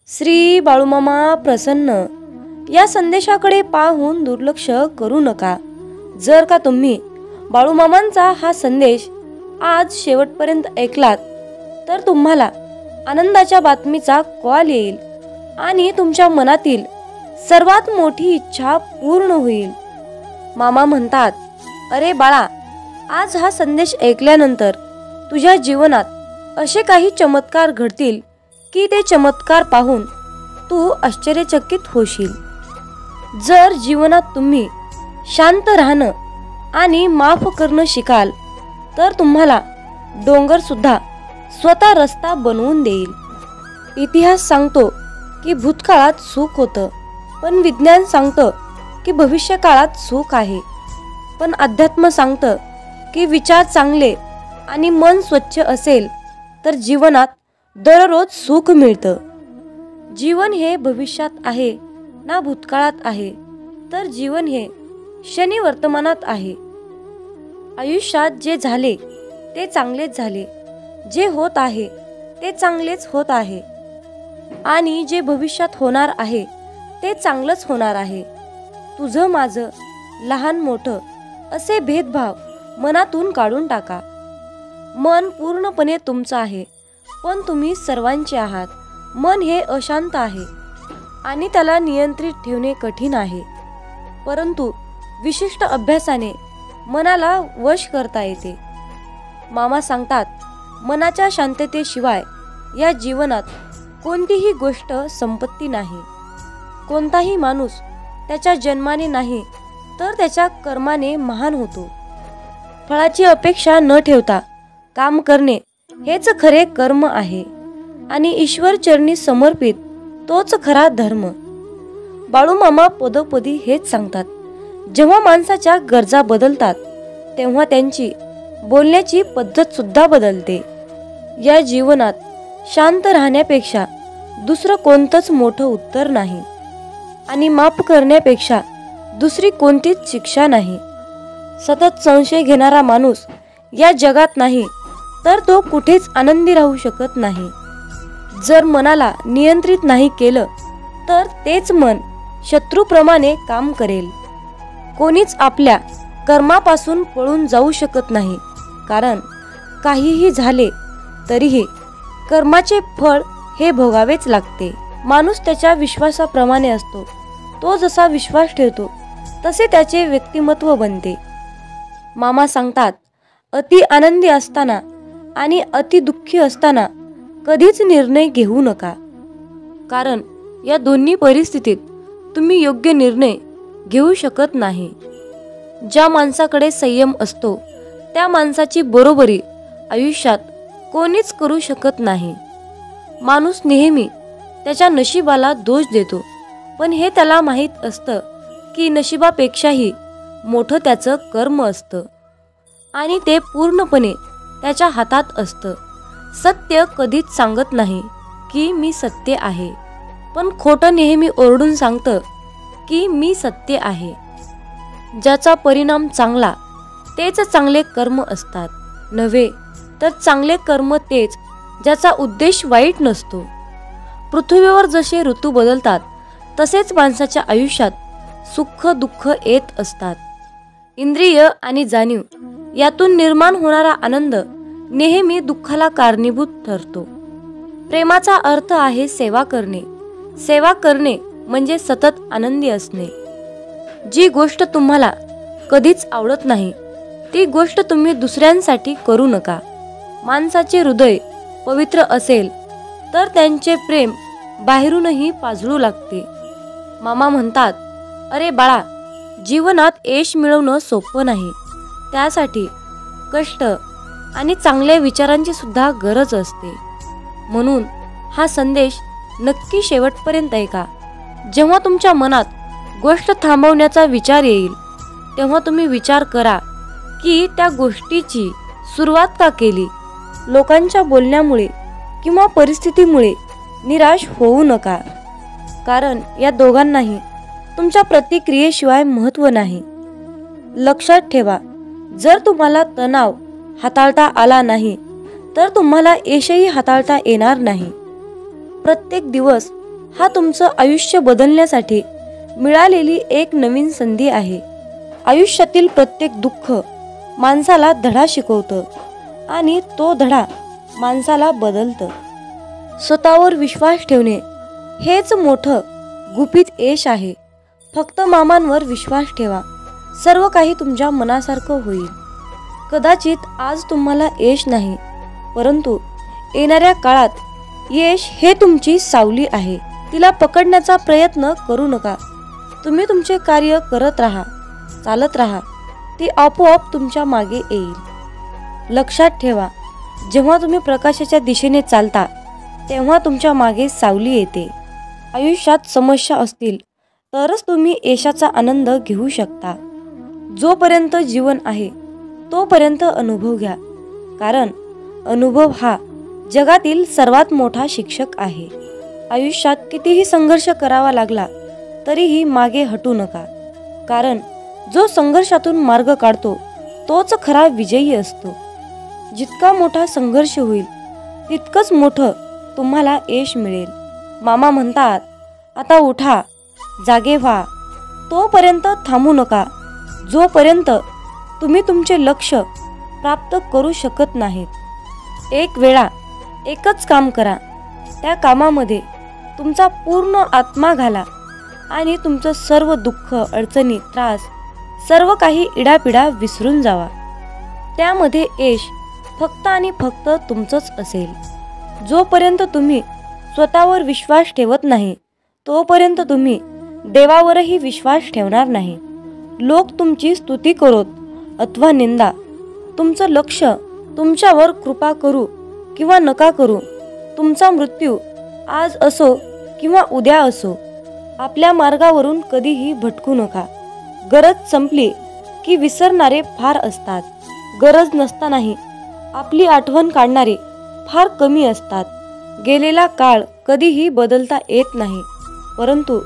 श्री बाळूमामा प्रसन्न या संदेशाकडे पाहून दुर्लक्ष करू नका। जर का तुम्ही बाळूमामांचा हा संदेश आज शेवटपर्यंत ऐकलात तर तुम्हाला आनंदाच्या बातमीचा कॉल येईल आणि तुमच्या मनातील सर्वात मोठी इच्छा पूर्ण होईल। मामा म्हणतात, अरे बाळा, आज हा संदेश ऐकल्यानंतर तुझ्या जीवनात असे काही चमत्कार घडतील की ते चमत्कार पाहून तू आश्चर्यचकित होशील। जर जीवनात तुम्ही शांत राहणं आणि माफ करणं शिकाल तर तुम्हाला डोंगर सुद्धा स्वतः रस्ता बनवून देईल। इतिहास सांगतो की भूतकाळात सुख होतं, पण विज्ञान सांगतं की भविष्यकाळात सुख आहे, पण अध्यात्म सांगतं की विचार चांगले आणि मन स्वच्छ असेल तर जीवनात दररोज सुख मिळतं। जीवन हे भविष्यात आहे ना भूतकाळात आहे, तर जीवन हे क्षणी वर्तमानात आहे। आयुष्यात जे झाले ते चांगलेच झाले, जे होत आहे ते चांगलेच होत आहे आणि जे भविष्यात होणार आहे ते चांगलंच होणार आहे। तुझं माझं, लहान मोठं असे भेदभाव मनातून काढून टाका। मन पूर्णपणे तुमचं आहे, पण तुम्ही सर्वांचे आहात। मन हे अशांत आहे आणि त्याला नियंत्रित ठेवणे कठीण आहे, परंतु विशिष्ट अभ्यासाने मनाला वश करता येते। मामा सांगतात, मनाच्या शांततेशिवाय या जीवनात कोणतीही गोष्ट संपत्ती नाही। कोणताही माणूस त्याच्या जन्माने नाही तर त्याच्या कर्माने महान होतो। फळाची अपेक्षा न ठेवता काम करणे हेच खरे कर्म आहे आणि ईश्वर चरणी समर्पित तोच खरा धर्म। बाळूमामा पदोपदी हेच सांगतात, जेव्हा माणसाच्या गरजा बदलतात तेव्हा त्यांची बोलण्याची पद्धत सुद्धा बदलते। या जीवनात शांत राहण्यापेक्षा दुसरं कोणतंच मोठं उत्तर नाही आणि माफ करण्यापेक्षा दुसरी कोणतीच शिक्षा नाही। सतत संशय घेणारा माणूस या जगात नाही तर तो कुठेच आनंदी राहू शकत नाही। जर मनाला नियंत्रित नाही केलं तर तेच मन शत्रूप्रमाणे काम करेल। कोणीच आपल्या कर्मापासून पळून जाऊ शकत नाही, कारण काहीही झाले तरीही कर्माचे फळ हे भोगावेच लागते। माणूस त्याच्या विश्वासाप्रमाणे असतो, तो जसा विश्वास ठेवतो तसे त्याचे व्यक्तिमत्व बनते। मामा सांगतात, अति आनंदी असताना आणि अति दुःखी असताना कधीच निर्णय घेऊ नका, कारण या दोन्ही परिस्थितीत तुम्ही योग्य निर्णय घेऊ शकत नाही। ज्या माणसाकडे संयम असतो त्या माणसाची बरोबरी आयुष्यात कोणीच करू शकत नाही। माणूस नेहमी त्याच्या नशिबाला दोष देतो, पण हे त्याला माहीत असतं की नशिबापेक्षाही मोठं त्याचं कर्म असतं आणि ते पूर्णपणे त्याच्या हातात असतं। सत्य कधीच सांगत नाही की मी सत्य आहे, पण खोटं नेहमी ओरडून सांगतं की मी सत्य आहे। ज्याचा परिणाम चांगला तेच चांगले कर्म असतात, नव्हे तर चांगले कर्म तेच ज्याचा उद्देश वाईट नसतो। पृथ्वीवर जसे ऋतू बदलतात तसेच माणसाच्या आयुष्यात सुख दुःख येत असतात। इंद्रिय आणि जाणीव यातून निर्माण होणारा आनंद नेहमी दुःखाला कारणीभूत ठरतो। प्रेमाचा अर्थ आहे सेवा करणे। सेवा करणे म्हणजे सतत आनंदी असणे। जी गोष्ट तुम्हाला कधीच आवडत नाही ती गोष्ट तुम्ही दुसऱ्यांसाठी करू नका। माणसाचे हृदय पवित्र असेल तर त्यांचे प्रेम बाहेरूनही पाजळू लागते। मामा म्हणतात, अरे बाळा, जीवनात यश मिळवणं सोपं नाही, त्यासाठी कष्ट आणि चांगल्या विचारांची सुद्धा गरज असते। म्हणून हा संदेश नक्की शेवटपर्यंत ऐका। जेव्हा तुमच्या मनात गोष्ट थांबवण्याचा विचार येईल तेव्हा तुम्ही विचार करा की त्या गोष्टीची सुरुवात का केली। लोकांच्या बोलण्यामुळे किंवा परिस्थितीमुळे निराश होऊ नका, कारण या दोघांनाही तुमच्या प्रतिक्रियेशिवाय महत्त्व नाही। लक्षात ठेवा, जर तुम्हाला तणाव हाताळता आला नाही तर तुम्हाला यशही हाताळता येणार नाही। प्रत्येक दिवस हा तुमचं आयुष्य बदलण्यासाठी मिळालेली एक नवीन संधी आहे. आयुष्यातील प्रत्येक दुःख माणसाला धडा शिकवतं आणि तो धडा माणसाला बदलतं. स्वतःवर विश्वास ठेवणे हेच मोठं गुपित यश आहे. फक्त मामांवर विश्वास ठेवा, सर्व काही तुमच्या मनासारखं होईल. कदाचित आज तुम्हाला यश नाही, परंतु येणाऱ्या काळात यश हे तुमची सावली आहे. तिला पकडण्याचा प्रयत्न करू नका. तुम्ही तुमचे कार्य करत राहा, चालत राहा. ती आपोआप तुमच्या मागे येईल. लक्षात ठेवा, जेव्हा तुम्ही प्रकाशाच्या दिशेने चालता तेव्हा तुमच्या मागे सावली येते. आयुष्यात समस्या असतील तरच तुम्ही यशाचा आनंद घेऊ शकता. जोपर्यंत जीवन आहे तोपर्यंत अनुभव घ्या, कारण अनुभव हा जगातील सर्वात मोठा शिक्षक आहे. आयुष्यात कितीही संघर्ष करावा लागला तरीही मागे हटू नका, कारण जो संघर्षातून मार्ग काढतो तोच खरा विजयी असतो. जितका मोठा संघर्ष होईल तितकंच मोठं तुम्हाला यश मिळेल. मामा म्हणतात, आता उठा, जागे व्हा. तोपर्यंत थांबू नका जोपर्यंत तुम्ही तुमचे लक्ष्य प्राप्त करू शकत नाहीत. एक वेळा एकच काम करा. त्या कामामध्ये तुमचा पूर्ण आत्मा घाला आणि तुमचं सर्व दुःख, अडचणी, त्रास, सर्व काही इडापिडा विसरून जावा. त्यामध्ये यश फक्त आणि फक्त तुमचंच असेल. जोपर्यंत तुम्ही स्वतःवर विश्वास ठेवत नाही तोपर्यंत तुम्ही देवावरही विश्वास ठेवणार नाही. लोक तुमची स्तुती करोत अथवा निंदा, तुमचं लक्ष तुमच्यावर कृपा करू किंवा नका करू, तुमचा मृत्यू आज असो किंवा उद्या असो, आपल्या मार्गावरून कधीही भटकू नका. गरज संपली की विसरणारे फार असतात. गरज नसतानाही आपली आठवण काढणारे फार कमी असतात. गेलेला काळ कधीही बदलता येत नाही, परंतु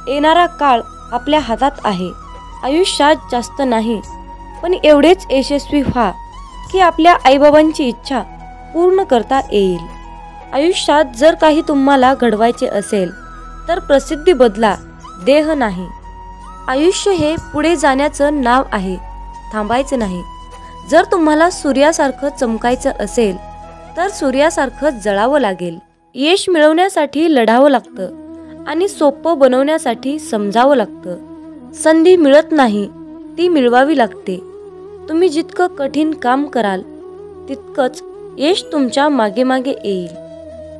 येणारा काळ आपल्या हातात आहे. आयुष्यात जास्त नाही, पण एवढेच यशस्वी व्हा की आपल्या आईबाबांची इच्छा पूर्ण करता येईल. आयुष्यात जर काही तुम्हाला घडवायचे असेल तर प्रसिद्धी बदला, देह नाही. आयुष्य हे पुढे जाण्याचं नाव आहे, थांबायचं नाही. जर तुम्हाला सूर्यासारखं चमकायचं असेल तर सूर्यासारखं जळावं लागेल. यश मिळवण्यासाठी लढावं लागतं आणि सोपं बनवण्यासाठी समजावं लागतं. संधी मिळत नाही, ती मिळवावी लागते. तुम्ही जितकं कठीण काम कराल तितकंच यश तुमच्या मागे मागे येईल.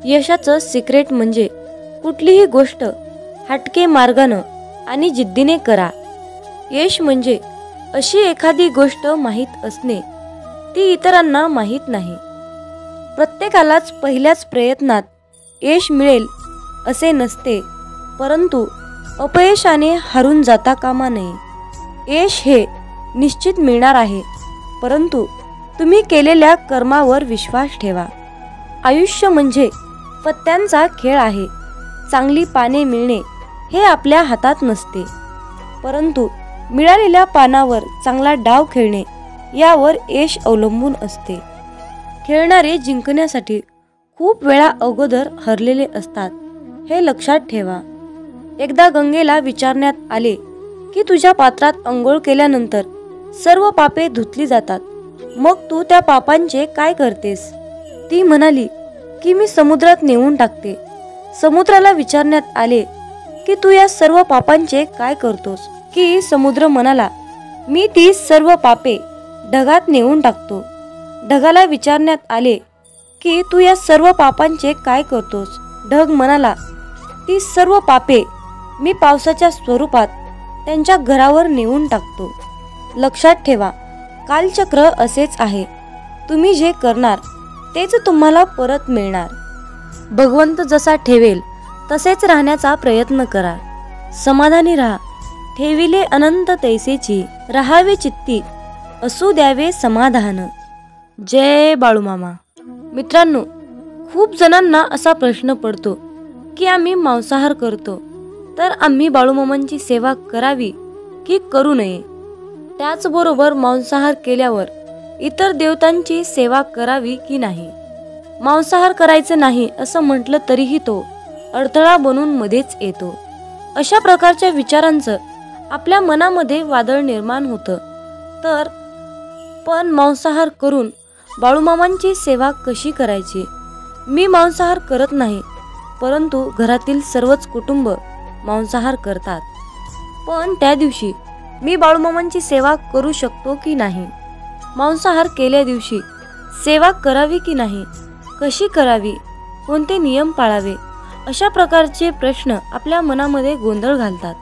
यशाचं सिक्रेट म्हणजे कुठलीही गोष्ट हटके मार्गानं आणि जिद्दीने करा. यश म्हणजे अशी एखादी गोष्ट माहीत असणे, ती इतरांना माहीत नाही. प्रत्येकालाच पहिल्याच प्रयत्नात यश मिळेल असे नसते, परंतु अपयशाने हारून जाता कामा नये. यश हे निश्चित मिळणार आहे, परंतु तुम्ही केलेल्या कर्मावर विश्वास ठेवा. आयुष्य म्हणजे पत्त्यांचा खेळ आहे. चांगली पाने मिळणे हे आपल्या हातात नसते, परंतु मिळालेल्या पानावर चांगला डाव खेळणे यावर यश अवलंबून असते. खेळणारे जिंकण्यासाठी खूप वेळा अगोदर हरलेले असतात, हे लक्षात ठेवा. एकदा गंगेला विचारण्यात आले की तुझ्या पात्रात अंघोळ केल्यानंतर सर्व पापे धुतली जातात, मग तू त्या पापांचे काय करतेस? ती म्हणाली की मी समुद्रात नेऊन टाकते. समुद्राला विचारण्यात आले की तू या सर्व पापांचे काय करतोस? की समुद्र म्हणाला, मी ती सर्व पापे ढगात नेऊन टाकतो. ढगाला विचारण्यात आले की तू या सर्व पापांचे काय करतोस? ढग म्हणाला, ती सर्व पापे मी पावसाच्या स्वरूपात त्यांच्या घरावर नेऊन टाकतो. लक्षात ठेवा, कालचक्र असेच आहे. तुम्ही जे करणार तेच तुम्हाला परत मिळणार. भगवंत जसा ठेवेल तसेच राहण्याचा प्रयत्न करा. समाधानी राहा. ठेविले अनंत तैसेची, राहावे चित्ती, असू द्यावे समाधान. जय बाळूमामा. मित्रांनो, खूप जणांना असा प्रश्न पडतो की आम्ही मांसाहार करतो, तर आम्ही बाळूमामांची सेवा करावी की करू नये? त्याचबरोबर मांसाहार केल्यावर इतर देवतांची सेवा करावी की नाही? मांसाहार करायचं नाही असं म्हटलं तरीही तो अडथळा बनून मध्येच येतो. अशा प्रकारच्या विचारांचं आपल्या मनामध्ये वादळ निर्माण होतं. तर पण मांसाहार करून बाळूमामांची सेवा कशी करायची? मी मांसाहार करत नाही, परंतु घरातील सर्वच कुटुंब मांसाहार करतात. पण त्या दिवशी मी बाळूमामांची सेवा करू शकतो की नाही? मांसाहार केल्या दिवशी सेवा करावी की नाही? कशी करावी? कोणते नियम पाळावे? अशा प्रकारचे प्रश्न आपल्या मनामध्ये गोंधळ घालतात.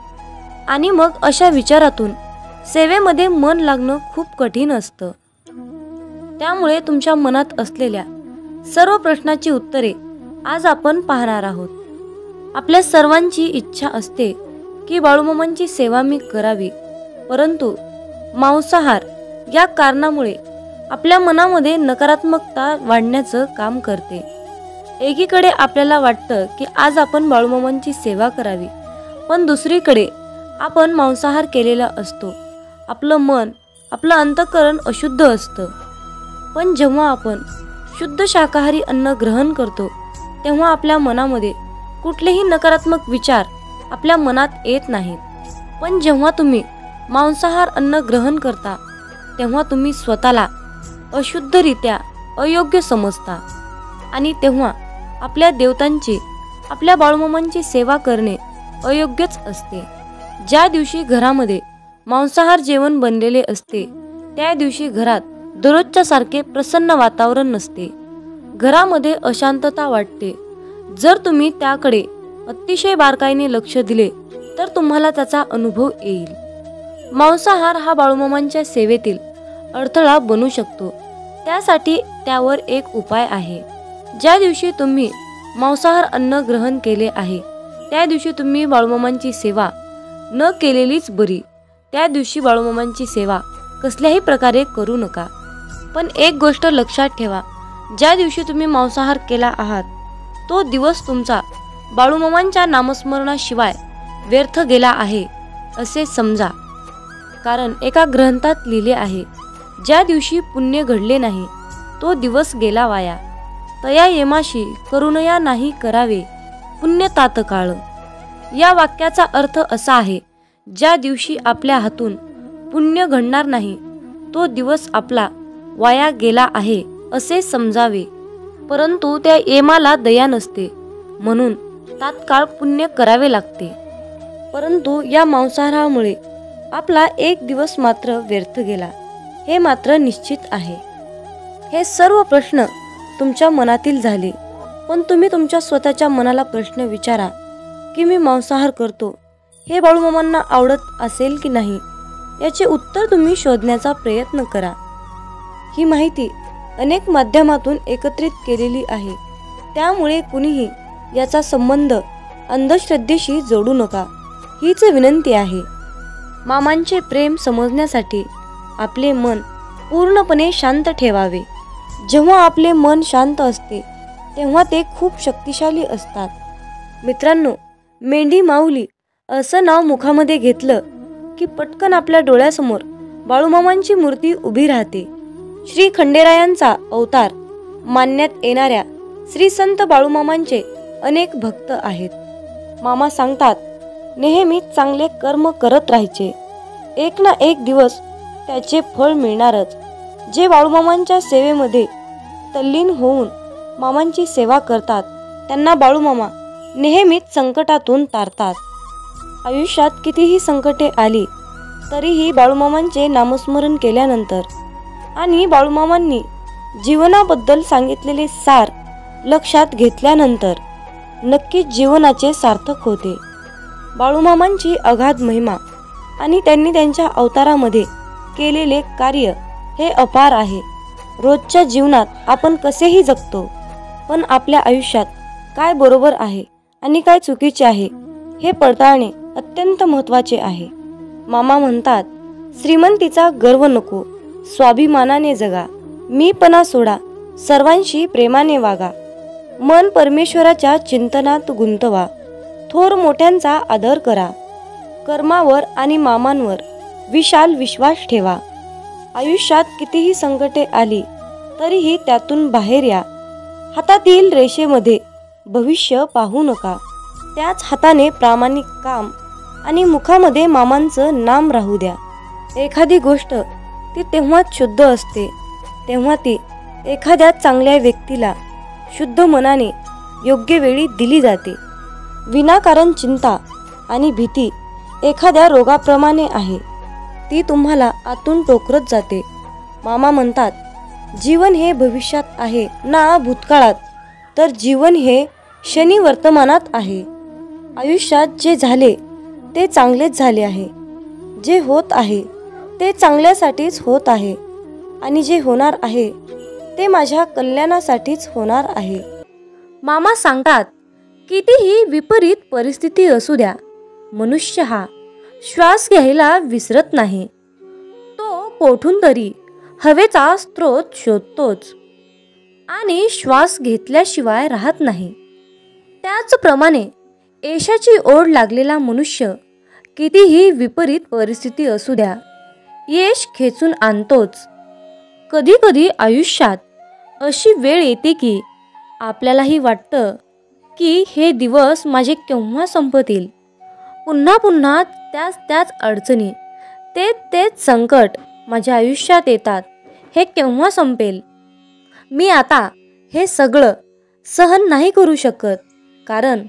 आणि मग अशा विचारातून सेवेमध्ये मन लागणं खूप कठीण असतं. त्यामुळे तुमच्या मनात असलेल्या सर्व प्रश्नाची उत्तरे आज आपण पाहणार आहोत. आपल्या सर्वांची इच्छा असते की बाळूमामांची सेवा मी करावी, परंतु मांसाहार या कारणामुळे आपल्या मनामध्ये नकारात्मकता वाढण्याचं काम करते. एकीकडे आपल्याला वाटतं की आज आपण बाळूमामांची सेवा करावी, पण दुसरीकडे आपण मांसाहार केलेला असतो. आपलं मन, आपलं अंतःकरण अशुद्ध असतं. पण जेव्हा आपण शुद्ध शाकाहारी अन्न ग्रहण करतो, तेव्हा आपल्या मनामध्ये कुठलेही नकारात्मक विचार आपल्या मनात येत नाहीत. पण जेव्हा तुम्ही मांसाहार अन्न ग्रहण करता, तेव्हा तुम्ही स्वतःला अशुद्धरित्या अयोग्य समजता. आणि तेव्हा आपल्या देवतांची, आपल्या बाळूमामांची सेवा करणे अयोग्यच असते. ज्या दिवशी घरामध्ये मांसाहार जेवण बनलेले असते, त्या दिवशी घरात दररोजच्या सारखे प्रसन्न वातावरण नसते. घरामध्ये अशांतता वाटते. जर तुम्ही त्याकडे अतिशय बारकाईने लक्ष दिले तर तुम्हाला त्याचा अनुभव येईल. मांसाहार हा बाळूमामांच्या सेवेतील अडथळा बनू शकतो. त्यासाठी त्यावर एक उपाय आहे. ज्या दिवशी तुम्ही मांसाहार अन्न ग्रहण केले आहे, त्या दिवशी तुम्ही बाळूमामांची सेवा न केलेलीच बरी. त्या दिवशी बाळूमामांची सेवा कसल्याही प्रकारे करू नका. पण एक गोष्ट लक्षात ठेवा, ज्या दिवशी तुम्ही मांसाहार केला आहात, तो दिवस तुमचा बाळूमामांच्या नामस्मरणाशिवाय व्यर्थ गेला आहे असे समजा. कारण एका ग्रंथात लिहिले आहे, ज्या दिवशी पुण्य घडले नाही, तो दिवस गेला वाया. तया येमाशी करुणया नाही करावे पुण्य तात्काळ. या वाक्याचा अर्थ असा आहे, ज्या दिवशी आपल्या हातून पुण्य घडणार नाही, तो दिवस आपला वाया गेला आहे असे समजावे. परंतु त्या येमाला दया नसते, म्हणून तात्काळ पुण्य करावे लागते. परंतु या मांसाहारामुळे आपला एक दिवस मात्र व्यर्थ गेला, हे मात्र निश्चित आहे. हे सर्व प्रश्न तुमच्या मनातील झाले. पण तुम्ही तुमच्या स्वतःच्या मनाला प्रश्न विचारा की मी मांसाहार करतो, हे बाळूमामांना आवडत असेल की नाही, याचे उत्तर तुम्ही शोधण्याचा प्रयत्न करा. ही माहिती अनेक माध्यमातून एकत्रित केलेली आहे, त्यामुळे कुणीही याचा संबंध अंधश्रद्धेशी जोडू नका, हीच विनंती आहे. मामांचे प्रेम समजण्यासाठी आपले मन पूर्णपणे शांत ठेवावे. जेव्हा आपले मन शांत असते, तेव्हा ते खूप शक्तिशाली असतात. मित्रांनो, मेंढी माऊली असं नाव मुखामध्ये घेतलं की पटकन आपल्या डोळ्यासमोर बाळूमामांची मूर्ती उभी राहते. श्री खंडेरायांचा अवतार मानण्यात येणाऱ्या श्री संत बाळूमामांचे अनेक भक्त आहेत. मामा सांगतात, नेहमी चांगले कर्म करत राहायचे, एक ना एक दिवस त्याचे फळ मिळणारच. जे बाळूमामांच्या सेवेमध्ये तल्लीन होऊन मामांची सेवा करतात, त्यांना बाळूमामा नेहमीच संकटातून तारतात. आयुष्यात कितीही संकटे आली तरीही बाळूमामांचे नामस्मरण केल्यानंतर आणि बाळूमामांनी जीवनाबद्दल सांगितलेले सार लक्षात घेतल्यानंतर नक्कीच जीवनाचे सार्थक होते. बाळूमामांची अगाध महिमा आणि त्यांनी त्यांच्या अवतारामध्ये केलेले कार्य हे अपार आहे. रोजच्या जीवनात आपण कसेही जगतो, पण आपल्या आयुष्यात काय बरोबर आहे आणि काय चुकीचे आहे हे पडताळणे अत्यंत महत्त्वाचे आहे. मामा म्हणतात, श्रीमंतीचा गर्व नको, स्वाभिमानाने जगा, मीपणा सोडा, सर्वांशी प्रेमाने वागा, मन परमेश्वराच्या चिंतनात गुंतवा, थोर मोठ्यांचा आदर करा, कर्मावर आणि मामांवर विशाल विश्वास ठेवा. आयुष्यात कितीही संकटे आली तरीही त्यातून बाहेर या. हातातील रेषेमध्ये भविष्य पाहू नका. त्याच हाताने प्रामाणिक काम आणि मुखामध्ये मामांचं नाम राहू द्या. एखादी गोष्ट ती तेव्हाच शुद्ध असते तेव्हा ती एखाद्या चांगल्या व्यक्तीला शुद्ध मनाने योग्य वेळी दिली जाते. विनाकारण चिंता आणि भीती एखाद्या रोगाप्रमाणे आहे, ती तुम्हाला आतून टोकरत जाते. मामा म्हणतात, जीवन हे भविष्यात आहे ना भूतकाळात, तर जीवन हे क्षणी वर्तमानात आहे. आयुष्यात जे झाले ते चांगलेच झाले आहे, जे होत आहे ते चांगल्यासाठीच होत आहे आणि जे होणार आहे ते माझ्या कल्याणासाठीच होणार आहे. मामा सांगतात, कितीही विपरीत परिस्थिती असू द्या, मनुष्य हा श्वास घ्यायला विसरत नाही. तो कोठून तरी हवेचा स्रोत शोधतोच आणि श्वास घेतल्याशिवाय राहत नाही. त्याचप्रमाणे यशाची ओढ लागलेला मनुष्य कितीही विपरीत परिस्थिती असू द्या, यश खेचून आणतोच. कधी कधी आयुष्यात अशी वेळ येते की आपल्यालाही वाटतं की हे दिवस माझे केव्हा संपतील. पुन्हा पुन्हा त्याच अडचणी, तेच संकट माझ्या आयुष्यात येतात. हे केव्हा संपेल? मी आता हे सगळं सहन नाही करू शकत, कारण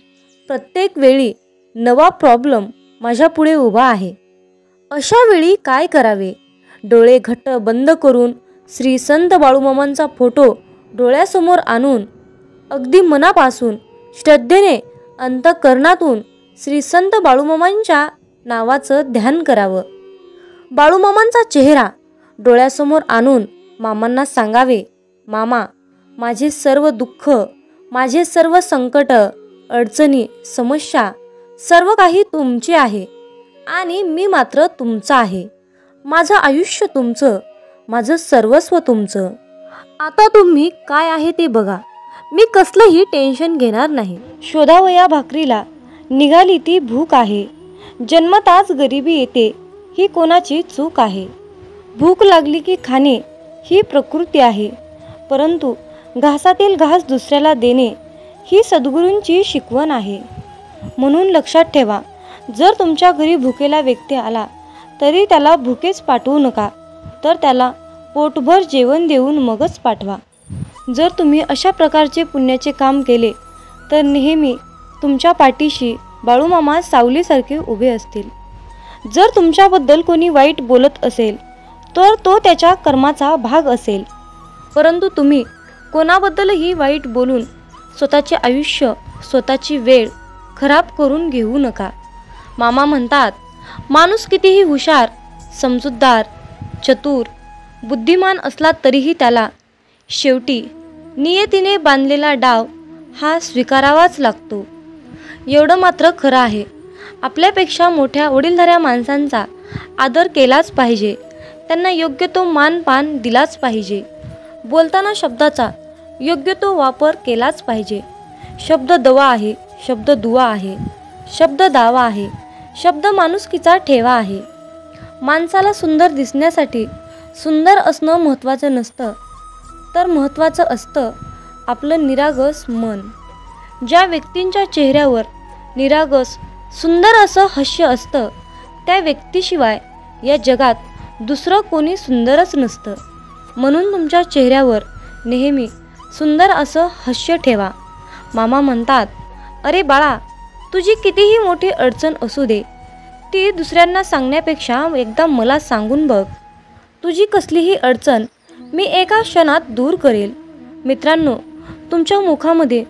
प्रत्येक वेळी नवा प्रॉब्लेम माझ्या पुढे उभा आहे. अशा वेळी काय करावे? डोळे घट्ट बंद करून श्री संत बाळूमामांचा फोटो डोळ्यासमोर आणून अगदी मनापासून श्रद्धेने अंतःकरणातून श्री संत बाळूमामांच्या नावाचं ध्यान करावं. बाळूमामांचा चेहरा डोळ्यासमोर आणून मामांना सांगावे, मामा, माझे सर्व दुःख, माझे सर्व संकट, अडचणी, समस्या सर्व काही तुमचे आहे आणि मी मात्र तुमचा आहे. माझं आयुष्य तुमचं, माझं सर्वस्व तुमचं. आता तुम्ही काय आहे ते बघा. मी कसलंही टेन्शन घेणार नाही. शोधावया भाकरीला निघाली ती भूक आहे. जन्मताच गरिबी येते ही कोणाची चूक आहे. भूक लागली की खाणे ही प्रकृती आहे, परंतु घासातील घास दुसऱ्याला देणे ही सद्गुरूंची शिकवण आहे. म्हणून लक्षात ठेवा, जर तुमच्या घरी भुकेला व्यक्ती आला तरी त्याला भुकेच पाठवू नका, तर त्याला पोटभर जेवण देऊन मगच पाठवा. जर तुम्ही अशा प्रकारचे पुण्याचे काम केले तर नेहमी तुमच्या पाठीशी बाळूमामा सावलीसारखे उभे असतील. जर तुमच्याबद्दल कोणी वाईट बोलत असेल तर तो त्याच्या कर्माचा भाग असेल, परंतु तुम्ही कोणाबद्दलही वाईट बोलून स्वतःचे आयुष्य, स्वतःची वेळ खराब करून घेऊ नका. मामा म्हणतात, माणूस कितीही हुशार, समजूतदार, चतुर, बुद्धिमान असला तरीही त्याला शेवटी नियतीने बांधलेला डाव हा स्वीकारावाच लागतो. एवढं मात्र खरं आहे, आपल्यापेक्षा मोठ्या वडीलधाऱ्या माणसांचा आदर केलाच पाहिजे. त्यांना योग्य तो मानपान दिलाच पाहिजे. बोलताना शब्दाचा योग्य तो वापर केलाच पाहिजे. शब्द दवा आहे, शब्द दुवा आहे, शब्द दावा आहे, शब्द माणुसकीचा ठेवा आहे. माणसाला सुंदर दिसण्यासाठी सुंदर असणं महत्त्वाचं नसतं, तर महत्त्वाचं असतं आपलं निरागस मन. ज्या व्यक्तींच्या चेहऱ्यावर निरागस सुंदर असं हास्य असतं, त्या व्यक्तीशिवाय या जगात दुसरं कोणी सुंदरच नसतं. म्हणून तुमच्या चेहऱ्यावर नेहमी सुंदर असं हास्य ठेवा. मामा म्हणतात, अरे बाळा, तुझी कितीही मोठी अडचण असू दे, ती दुसऱ्यांना सांगण्यापेक्षा एकदा मला सांगून बघ. तुझी कसलीही अडचण मी एका क्षणात दूर करेल. मित्रांनो, तुमच्या मुखामध्ये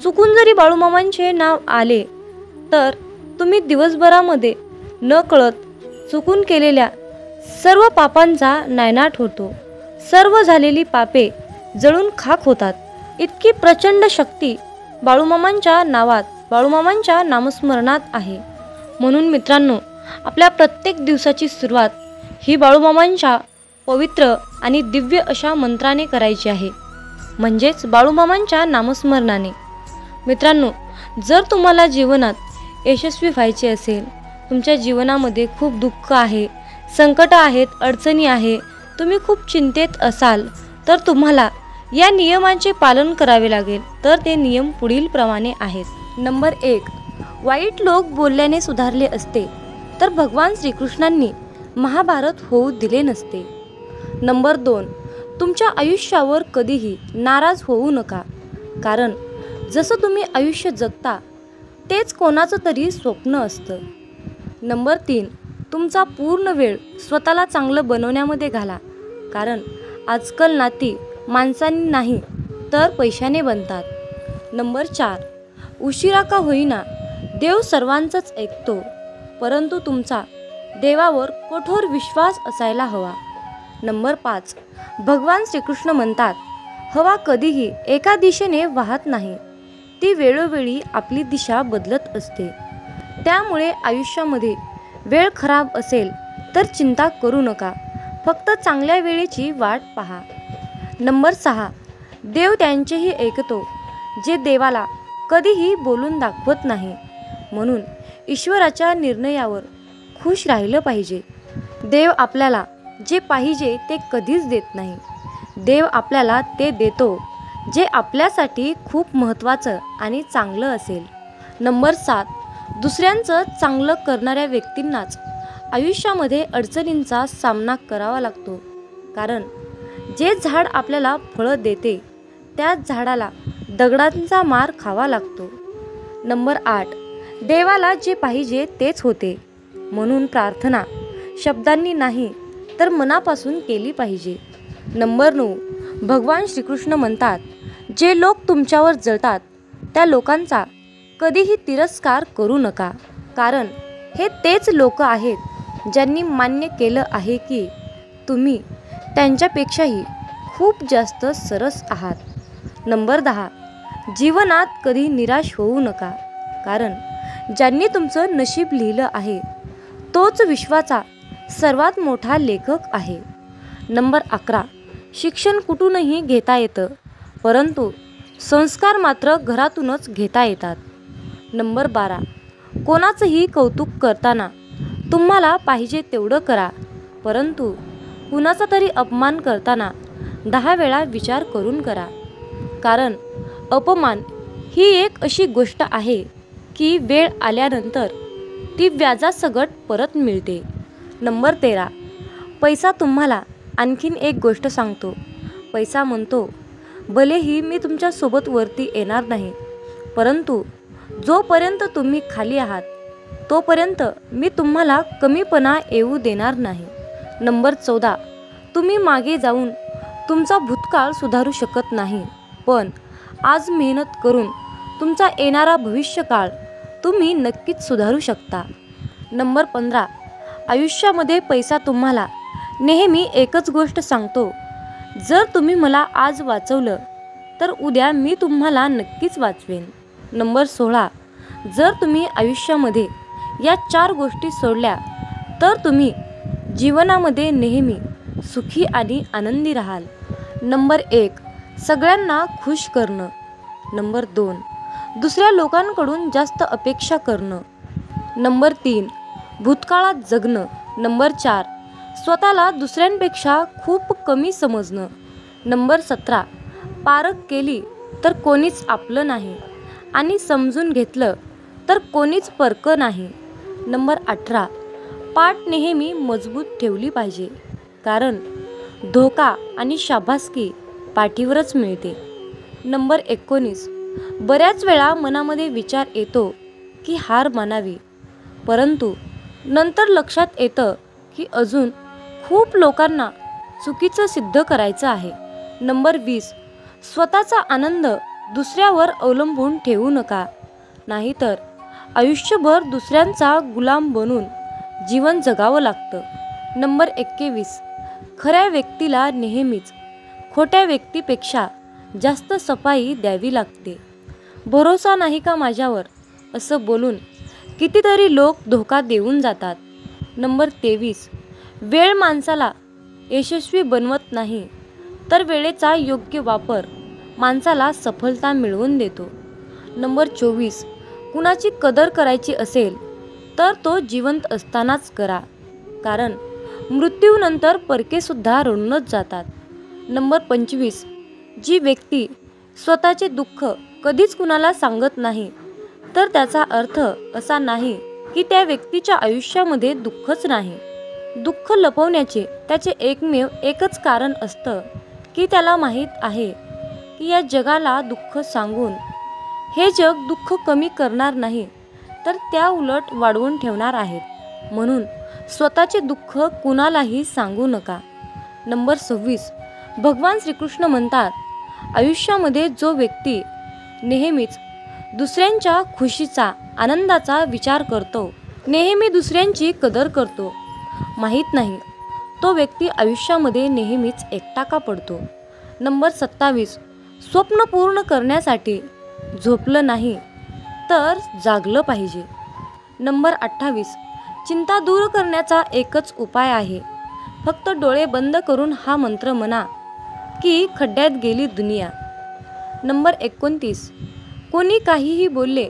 चुकून जरी बाळूमामांचे नाव आले तर तुम्ही दिवसभरामध्ये न कळत चुकून केलेल्या सर्व पापांचा नायनाट होतो. सर्व झालेली पापे जळून खाक होतात. इतकी प्रचंड शक्ती बाळूमामांच्या नावात, बाळूमामांच्या नामस्मरणात आहे. म्हणून मित्रांनो, आपल्या प्रत्येक दिवसाची सुरुवात ही बाळूमामांच्या पवित्र आणि दिव्य अशा मंत्राने करायची आहे, म्हणजेच बाळूमामांच्या नामस्मरणाने. मित्रांनो, जर तुम्हाला जीवनात यशस्वी व्हायचे असेल, तुमच्या जीवनामध्ये खूप दुःख आहे, संकट आहेत, अडचणी आहे, तुम्ही खूप चिंतेत असाल, तर तुम्हाला या नियमांचे पालन करावे लागेल. तर ते नियम पुढील प्रमाणे आहेत. नंबर 1, वाईट लोक बोलल्याने सुधारले असते तर भगवान श्रीकृष्णांनी महाभारत होऊ दिले नसते. नंबर 2, तुमच्या आयुष्यावर कधीही नाराज होऊ नका, कारण जसं तुम्ही आयुष्य जगता तेच कोणाचं तरी स्वप्न असतं. नंबर 3, तुमचा पूर्ण वेळ स्वतःला चांगलं बनवण्यामध्ये घाला, कारण आजकाल नाती माणसांनी नाही तर पैशाने बनतात. नंबर 4, उशिरा का होईना देव सर्वांचंच ऐकतो, परंतु तुमचा देवावर कठोर विश्वास असायला हवा. नंबर 5, भगवान श्रीकृष्ण म्हणतात, हवा कधीही एका दिशेने वाहत नाही, ती वेळोवेळी आपली दिशा बदलत असते. त्यामुळे आयुष्यामध्ये वेळ खराब असेल तर चिंता करू नका, फक्त चांगल्या वेळेची वाट पहा. नंबर 6, देव त्यांचेही ऐकतो जे देवाला कधीही बोलून दाखवत नाही, म्हणून ईश्वराच्या निर्णयावर खुश राहिलं पाहिजे. देव आपल्याला जे पाहिजे ते कधीच देत नाही, देव आपल्याला ते देतो जे आपल्यासाठी खूप महत्त्वाचं आणि चांगलं असेल. नंबर 7, दुसऱ्यांचं चांगलं करणाऱ्या व्यक्तींनाच आयुष्यामध्ये अडचणींचा सामना करावा लागतो, कारण जे झाड आपल्याला फळं देते त्याच झाडाला दगडांचा मार खावा लागतो. नंबर 8, देवाला जे पाहिजे तेच होते, म्हणून प्रार्थना शब्दांनी नाही तर मनापासून केली पाहिजे. नंबर 9, भगवान श्रीकृष्ण म्हणतात, जे लोक तुमच्यावर जळतात त्या लोकांचा कधीही तिरस्कार करू नका, कारण हे तेच लोक आहेत ज्यांनी मान्य केलं आहे की तुम्ही त्यांच्यापेक्षाही खूप जास्त सरस आहात. नंबर 10, जीवनात कधी निराश होऊ नका, कारण ज्यांनी तुमचं नशीब लिहिलं आहे तोच विश्वाचा सर्वात मोठा लेखक आहे. नंबर 11, शिक्षण कुठूनही घेता येतं, परंतु संस्कार मात्र घरातूनच घेता येतात. नंबर 12, कोणाचंही कौतुक करताना तुम्हाला पाहिजे तेवढं करा, परंतु कुणाचा तरी अपमान करताना 10 वेळा विचार करून करा, कारण अपमान ही एक अशी गोष्ट आहे की वेळ आल्यानंतर ती व्याजासकट परत मिळते. नंबर 13, पैसा तुम्हाला आणखीन एक गोष्ट सांगतो. पैसा म्हणतो, भलेही मी तुमच्यासोबत वरती येणार नाही, परंतु जोपर्यंत तुम्ही खाली आहात तोपर्यंत मी तुम्हाला कमीपणा येऊ देणार नाही. नंबर 14, तुम्ही मागे जाऊन तुमचा भूतकाळ सुधारू शकत नाही, पण आज मेहनत करून तुमचा येणारा भविष्यकाळ तुम्ही नक्कीच सुधारू शकता. नंबर 15, आयुष्यामध्ये पैसा तुम्हाला नेहमी एकच गोष्ट सांगतो, जर तुम्ही मला आज वाचवलं तर उद्या मी तुम्हाला नक्कीच वाचवेन. नंबर 16, जर तुम्ही आयुष्यामध्ये या 4 गोष्टी सोडल्या तर तुम्ही जीवनामध्ये नेहमी सुखी आणि आनंदी राहाल. नंबर 1, सगळ्यांना खुश करणं. नंबर 2, दुसऱ्या लोकांकडून जास्त अपेक्षा करणं. नंबर 3, भूतकाळात जगणं. नंबर 4, स्वतःला दुसऱ्यांपेक्षा खूप कमी समजणं. नंबर 17, पारख केली तर कोणीच आपलं नाही आणि समजून घेतलं तर कोणीच परकं नाही. नंबर 18, पाठ नेहमी मजबूत ठेवली पाहिजे, कारण धोका आणि शाबासकी पाठीवरच मिळते. नंबर 19, बऱ्याच वेळा मनामध्ये विचार येतो की हार मानावी, परंतु नंतर लक्षात येतं की अजून खूप लोकांना चुकीचं सिद्ध करायचं आहे. नंबर 20, स्वतःचा आनंद दुसऱ्यावर अवलंबून ठेवू नका, नाहीतर आयुष्यभर दुसऱ्यांचा गुलाम बनून जीवन जगावं लागतं. नंबर 21, खऱ्या व्यक्तीला नेहमीच खोट्या व्यक्तीपेक्षा जास्त सफाई द्यावी लागते. भरोसा नाही का माझ्यावर असं बोलून कितीतरी लोक धोका देऊन जातात. नंबर 23, वेळ माणसाला यशस्वी बनवत नाही तर वेळेचा योग्य वापर माणसाला सफलता मिळवून देतो. नंबर 24, कुणाची कदर करायची असेल तर तो जिवंत असतानाच करा, कारण मृत्यूनंतर परकेसुद्धा रडूनच जातात. नंबर 25, जी व्यक्ती स्वतःचे दुःख कधीच कुणाला सांगत नाही तर त्याचा अर्थ असा नाही की त्या व्यक्तीच्या आयुष्यामध्ये दुःखच नाही. दुःख लपवण्याचे त्याचे एकमेव एकच कारण असतं की त्याला माहीत आहे की या जगाला दुःख सांगून हे जग दुःख कमी करणार नाही, तर त्या उलट वाढवून ठेवणार आहेत. म्हणून स्वतःचे दुःख कुणालाही सांगू नका. नंबर 26. भगवान श्रीकृष्ण म्हणतात, आयुष्यामध्ये जो व्यक्ती नेहमीच दुसऱ्यांच्या खुशीचा, आनंदाचा विचार करतो, नेहमी दुसऱ्यांची कदर करतो, माहीत नाही तो व्यक्ती आयुष्यामध्ये नेहमीच एकटा का पडतो. नंबर 27. स्वप्न पूर्ण करण्यासाठी झोपलं नाही तर जागलं पाहिजे. नंबर 28. चिंता दूर करण्याचा एकच उपाय आहे. फक्त डोळे बंद करून हा मंत्र म्हणा की खड्ड्यात गेली दुनिया. नंबर 29. कोणी काहीही बोलले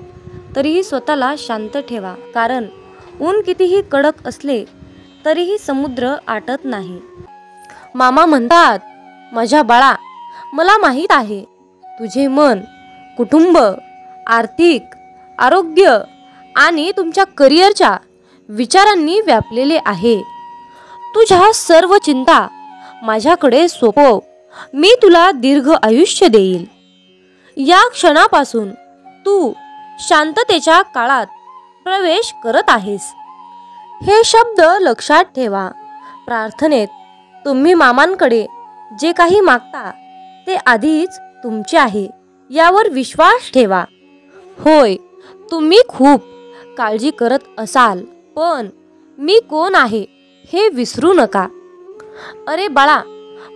तरीही स्वतःला शांत ठेवा, कारण ऊन कितीही कडक असले तरीही समुद्र आटत नाही. मामा म्हणतात, माझ्या बाळा, मला माहीत आहे तुझे मन कुटुंब, आर्थिक, आरोग्य आणि तुमच्या करिअरच्या विचारांनी व्यापलेले आहे. तुझ्या सर्व चिंता माझ्याकडे सोपव, मी तुला दीर्घ आयुष्य देईल. या क्षणापासून तू शांततेच्या काळात प्रवेश करत आहेस. हे शब्द लक्षात ठेवा. प्रार्थनेत तुम्ही मामांकडे जे काही मागता ते आधीच तुमचे आहे यावर विश्वास ठेवा. होय, तुम्ही खूप काळजी करत असाल, पण मी कोण आहे हे विसरू नका. अरे बाळा,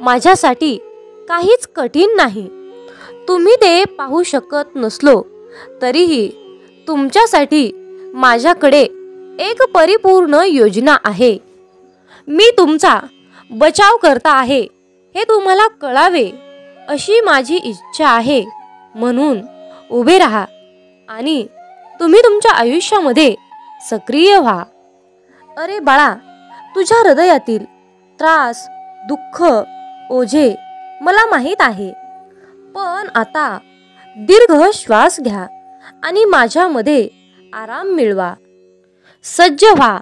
माझ्यासाठी काहीच कठीण नाही. तुम्ही ते पाहू शकत नसलो तरीही तुमच्यासाठी माझ्याकडे एक परिपूर्ण योजना आहे. मी तुमचा बचाव करता आहे हे तुम्हाला कळावे अशी माझी इच्छा आहे. म्हणून उभे राहा आणि तुम्ही तुमच्या आयुष्यामध्ये सक्रिय व्हा. अरे बाळा, तुझ्या हृदयातील त्रास, दुःख, ओझे मला माहीत आहे, पण आता दीर्घ श्वास घ्या आणि माझ्यामध्ये आराम मिळवा. सज्ज व्हा,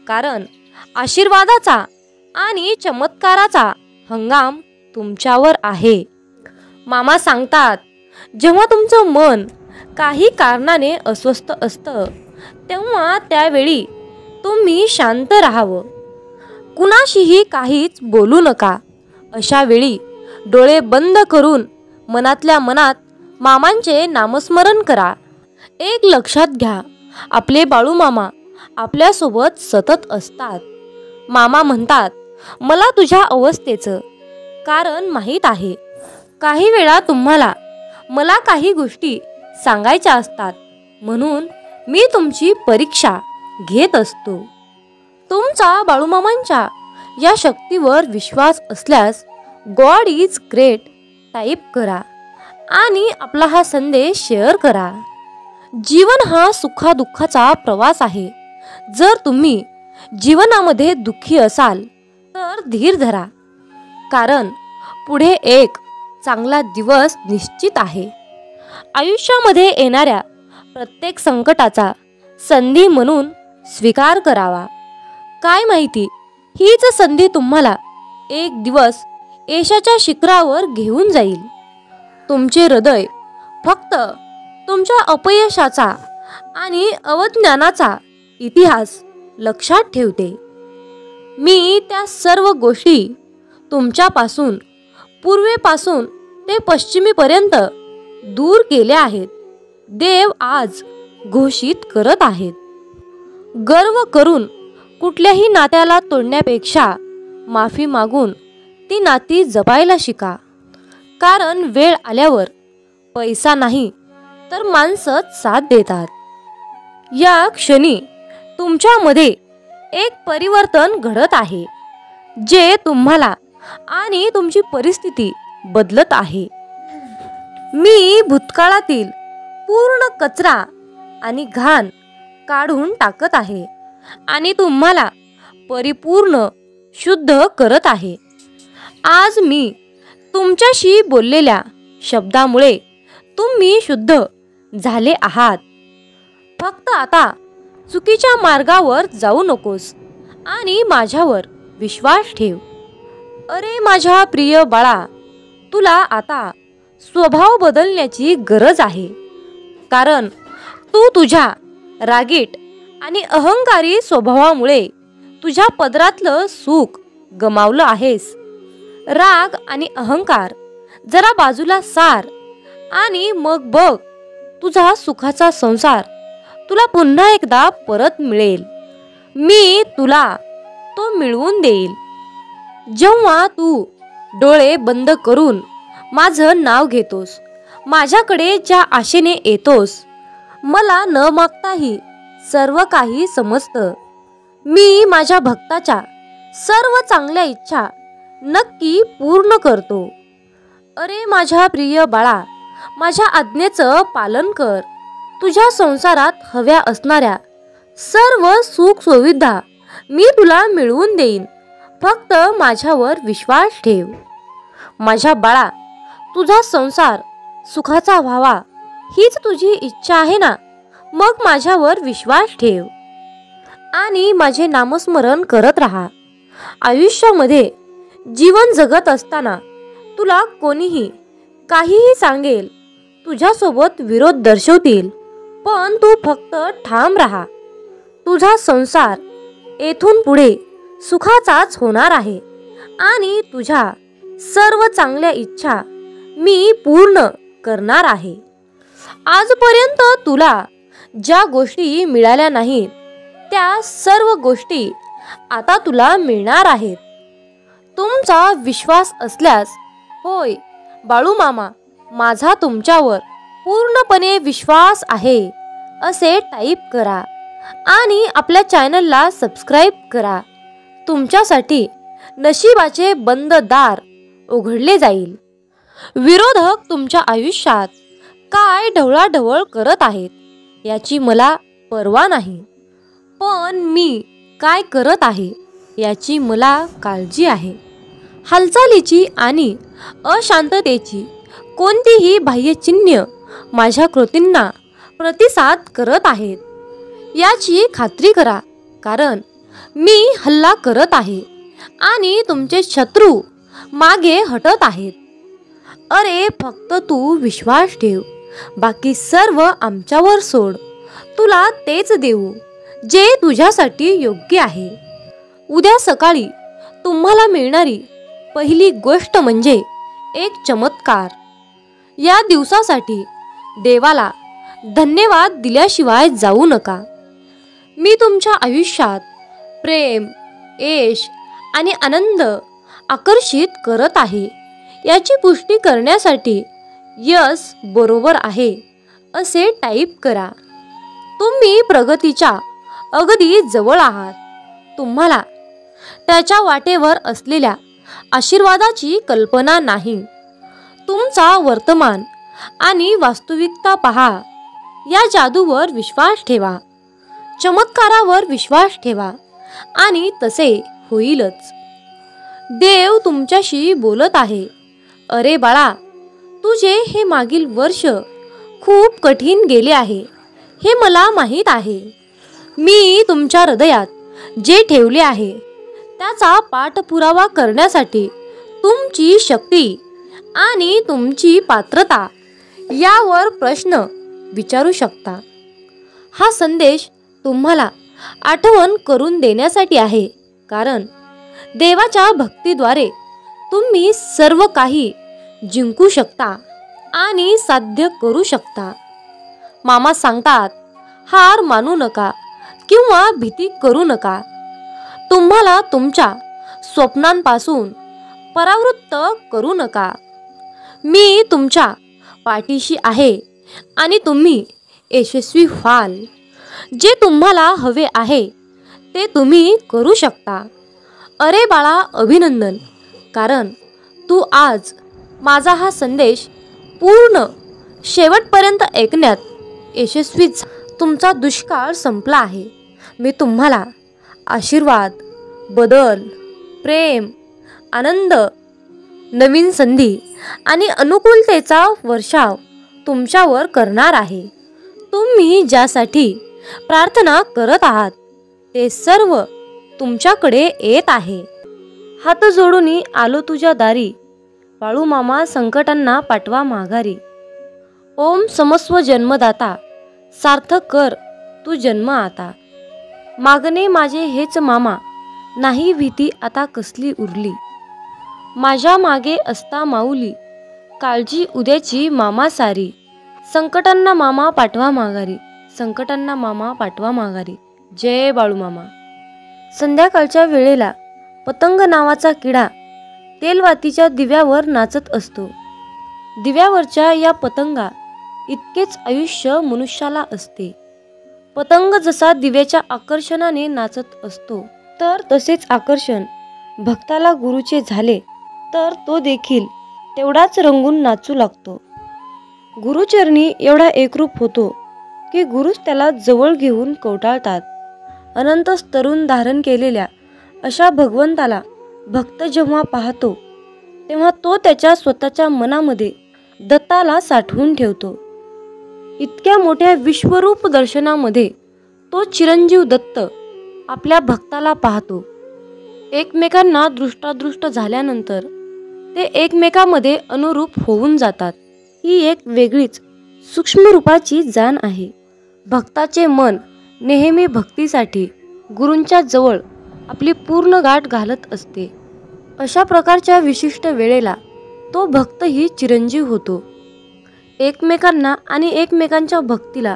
कारण आशीर्वादाचा आणि चमत्काराचा हंगाम तुमच्यावर आहे. मामा सांगतात, जेव्हा तुमचं मन काही कारणाने अस्वस्थ असतं तेव्हा त्यावेळी तुम्ही शांत राहावं. कुणाशीही काहीच बोलू नका. अशा वेळी डोळे बंद करून मनातल्या मनात मामांचे नामस्मरण करा. एक लक्षात घ्या, आपले बाळू मामा आपल्यासोबत सतत असतात. मामा म्हणतात, मला तुझ्या अवस्थेचं कारण माहीत आहे. काही वेळा तुम्हाला मला काही गोष्टी सांगायच्या असतात, म्हणून मी तुमची परीक्षा घेत असतो. तुमचा बाळूमामांच्या या शक्तीवर विश्वास असल्यास गॉड इज ग्रेट टाईप करा आणि आपला हा संदेश शेअर करा. जीवन हा सुखादुःखाचा प्रवास आहे. जर तुम्ही जीवनामध्ये दुःखी असाल तर धीर धरा, कारण पुढे एक चांगला दिवस निश्चित आहे. आयुष्यामध्ये येणाऱ्या प्रत्येक संकटाचा संधी म्हणून स्वीकार करावा. काय माहिती, हीच संधी तुम्हाला एक दिवस यशाच्या शिखरावर घेऊन जाईल. तुमचे हृदय फक्त तुमच्या अपयशाचा आणि अवज्ञानाचा इतिहास लक्षात ठेवते. मी त्या सर्व गोष्टी तुमच्यापासून पूर्वेपासून ते पश्चिमेपर्यंत दूर केल्या आहेत. देव आज घोषित करत आहेत, गर्व करून कुठल्याही नात्याला तोडण्यापेक्षा माफी मागून ती नाती जपायला शिका. कारण वेळ आल्यावर पैसा नाही तर माणसंच साथ देतात. या क्षणी तुमच्यामध्ये एक परिवर्तन घडत आहे, जे तुम्हाला आणि तुमची परिस्थिती बदलत आहे. मी भूतकाळातील पूर्ण कचरा आणि घाण काढून टाकत आहे आणि तुम्हाला परिपूर्ण शुद्ध करत आहे. आज मी तुमच्याशी बोललेल्या शब्दामुळे तुम्ही शुद्ध झाले आहात. फक्त आता चुकीच्या मार्गावर जाऊ नकोस आणि माझ्यावर विश्वास ठेव. अरे माझ्या प्रिय बाळा, तुला आता स्वभाव बदलण्याची गरज आहे. कारण तू तुझ्या रागीट आणि अहंकारी स्वभावामुळे तुझ्या पदरातलं सुख गमावलं आहेस. राग आणि अहंकार जरा बाजूला सार आणि मग बघ, तुझा सुखाचा संसार तुला पुन्हा एकदा परत मिळेल. मी तुला तो मिळवून देईल. जेव्हा तू डोळे बंद करून माझं नाव घेतोस, माझ्याकडे ज्या आशेने येतोस, मला न मागताही सर्व काही समजतं. मी माझ्या भक्ताच्या सर्व चांगल्या इच्छा नक्की पूर्ण करतो. अरे माझ्या प्रिय बाळा, माझ्या आज्ञेचं पालन कर. तुझ्या संसारात हव्या असणाऱ्या सर्व सुख सुविधा मी तुला मिळवून देईन. फक्त माझ्यावर विश्वास ठेव. माझ्या बाळा, तुझा संसार सुखाचा व्हावा हीच तुझी इच्छा आहे ना? मग माझ्यावर विश्वास ठेव आणि माझे नामस्मरण करत राहा. आयुष्यामध्ये जीवन जगत असताना तुला कोणीही काहीही सांगेल, तुझ्यासोबत विरोध दर्शवतील, पण तू फक्त ठाम राहा. तुझा संसार येथून पुढे सुखाचाच होणार आहे आणि तुझ्या सर्व चांगल्या इच्छा मी पूर्ण करणार आहे. आजपर्यंत तुला ज्या गोष्टी मिळाल्या नाहीत, त्या सर्व गोष्टी आता तुला मिळणार आहेत. तुमचा विश्वास असल्यास, होय बाळू मामा, माझा तुमच्यावर पूर्णपणे विश्वास आहे, असे टाईप करा आणि आपल्या चॅनलला सबस्क्राईब करा. तुमच्यासाठी नशिबाचे बंद दार उघडले जाईल. विरोधक तुमच्या आयुष्यात काय ढवळाढवळ करत आहेत याची मला पर्वा नाही, पण मी काय करत आहे याची मला काळजी आहे. हालचालीची आणि अशांततेची कोणतीही बाह्यचिन्ह माझ्या कृतींना प्रतिसाद करत आहेत याची खात्री करा, कारण मी हल्ला करत आहे आणि तुमचे शत्रू मागे हटत आहेत. अरे फक्त तू विश्वास ठेव. बाकी सर्व आमच्यावर सोड. तुला तेच देऊ जे तुझ्यासाठी योग्य आहे. उद्या सकाळी तुम्हाला मिळणारी पहिली गोष्ट म्हणजे एक चमत्कार. या दिवसासाठी देवाला धन्यवाद दिल्याशिवाय जाऊ नका. मी तुमच्या आयुष्यात प्रेम, यश आणि आनंद आकर्षित करत आहे याची पुष्टी करण्यासाठी यस बरोबर आहे असे टाईप करा. तुम्ही प्रगतीच्या अगदी जवळ आहात. तुम्हाला त्याच्या वाटेवर असलेल्या आशीर्वादाची कल्पना नाही. तुमचा वर्तमान आणि वास्तविकता पहा. या जादूवर विश्वास ठेवा, चमत्कारावर विश्वास ठेवा आणि तसे होईलच. देव तुमच्याशी बोलत आहे. अरे बाळा, तुझे हे मागील वर्ष खूप कठीण गेले आहे हे मला माहीत आहे. मी तुमच्या हृदयात जे ठेवले आहे त्याचा पाठपुरावा करण्यासाठी तुमची शक्ती आणि तुमची पात्रता यावर प्रश्न विचारू शकता. हा संदेश तुम्हाला आठवण करून देण्यासाठी आहे, कारण देवाच्या भक्तीद्वारे तुम्ही सर्व काही जिंकू शकता आणि साध्य करू शकता. मामा सांगतात, हार मानू नका किंवा भीती करू नका. तुम्हाला तुमच्या स्वप्नांपासून परावृत्त करू नका. मी तुमच्या पाठीशी आहे आणि तुम्ही यशस्वी व्हाल. जे तुम्हाला हवे आहे ते तुम्ही करू शकता. अरे बाळा, अभिनंदन, कारण तू आज माझा हा संदेश पूर्ण शेवटपर्यंत ऐकण्यात यशस्वी झाला. तुमचा दुष्काळ संपला आहे. मी तुम्हाला आशीर्वाद, बदल, प्रेम, आनंद, नवीन संधी आणि अनुकूलतेचा वर्षाव तुमच्यावर करणार आहे. तुम्ही ज्यासाठी प्रार्थना करत आहात ते सर्व तुमच्याकडे येत आहे. हात जोडून आलो तुझ्या दारी, बाळू मामा संकटांना पाठवा माघारी. ओम समस्व जन्मदाता, सार्थक कर तू जन्म आता. मागणे माझे हेच मामा, नाही भीती आता कसली उरली. माझ्या मागे असता माऊली, काळजी उद्याची मामा सारी. संकटांना मामा पाठवा माघारी, संकटांना मामा पाठवा माघारी. जय बाळू मामा. संध्याकाळच्या वेळेला पतंग नावाचा किडा तेलवातीच्या दिव्यावर नाचत असतो. दिव्यावरच्या या पतंगा इतकेच आयुष्य मनुष्याला असते. पतंग जसा दिव्याच्या आकर्षणाने नाचत असतो, तर तसेच आकर्षण भक्ताला गुरुचे झाले तर तो देखील तेवढाच रंगून नाचू लागतो. गुरुचरणी एवढा एकरूप होतो की गुरुच त्याला जवळ घेऊन कवटाळतात. अनंत तरुण धारण केलेल्या अशा भगवंताला भक्त जेव्हा पाहतो तेव्हा तो त्याच्या स्वतःच्या मनामध्ये दत्ताला साठवून ठेवतो. इतक्या मोठ्या विश्वरूप दर्शनामध्ये तो चिरंजीव दत्त आपल्या भक्ताला पाहतो. एकमेकांना दृष्टादृष्ट झाल्यानंतर ते एकमेकांमध्ये अनुरूप होऊन जातात. ही एक वेगळीच सूक्ष्म रूपाची जाण आहे. भक्ताचे मन नेहमी भक्तीसाठी गुरूंच्या जवळ आपली पूर्ण गाठ घालत असते. अशा प्रकारच्या विशिष्ट वेळेला तो भक्तही चिरंजीव होतो. एकमेकांना आणि एकमेकांच्या भक्तीला